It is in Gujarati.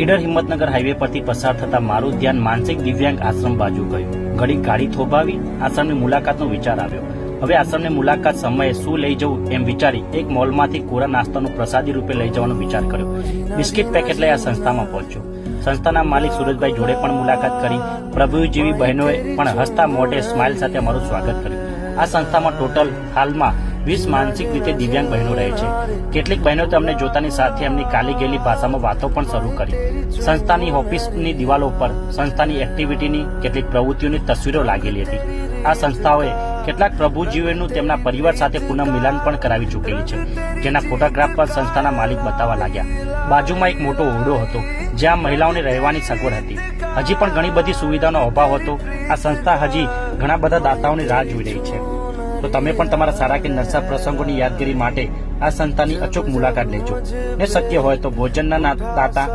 ઈડર હિંમતનગર હાઈવે પરથી પસાર થતા મારું ધ્યાન માનસિક દિવ્યાંગ આશ્રમ બાજુ ગયું. ઘડી ગાડી થોભાવી આશ્રમની મુલાકાતનો વિચાર આવ્યો. હવે આશ્રમની મુલાકાત સમયે શું લઈ જવું એમ વિચારી એક મોલમાંથી કોરા નાસ્તાનું પ્રસાદી રૂપે લઈ જવાનો વિચાર કર્યો. બિસ્કિટ પેકેટ લઈ આ સંસ્થામાં પહોંચ્યો. સંસ્થાના માલિક સુરજભાઈ જોડે પણ મુલાકાત કરી. પ્રભુ જેવી બહેનોએ પણ હસતા મોઢે સ્માઇલ સાથે અમારું સ્વાગત કર્યું. આ સંસ્થામાં ટોટલ હાલમાં 20 માનસિક રીતે દિવ્યાંગ બહેનો રહે છે. કેટલીક બહેનો અમને જોતાની સાથે એમની કાલી ગયેલી ભાષામાં વાતો પણ શરૂ કરી. સંસ્થાની ઓફિસની દિવાલો પર સંસ્થાની એક્ટિવિટીની કેટલીક પ્રવૃત્તિઓની તસવીરો લાગેલી હતી. આ સંસ્થાઓએ કેટલાક પ્રભુજીવોનું તેમના પરિવાર સાથે પુનઃ મિલન પણ કરાવી ચૂકેલી છે, જેના ફોટોગ્રાફ પર સંસ્થાના માલિક બતાવવા લાગ્યા. બાજુમાં એક મોટો ઓરડો હતો જ્યાં મહિલાઓને રહેવાની સગવડ હતી. હજી પણ ઘણી બધી સુવિધાનો અભાવ હતો. આ સંસ્થા હજી ઘણા બધા દાતાઓની રાહ જોઈ રહી છે. તો તમે પણ તમારા સારા કે નરસા પ્રસંગોની યાદગીરી માટે આ સંસ્થાની અચૂક મુલાકાત લેજો ને શક્ય હોય તો ભોજનના દાતા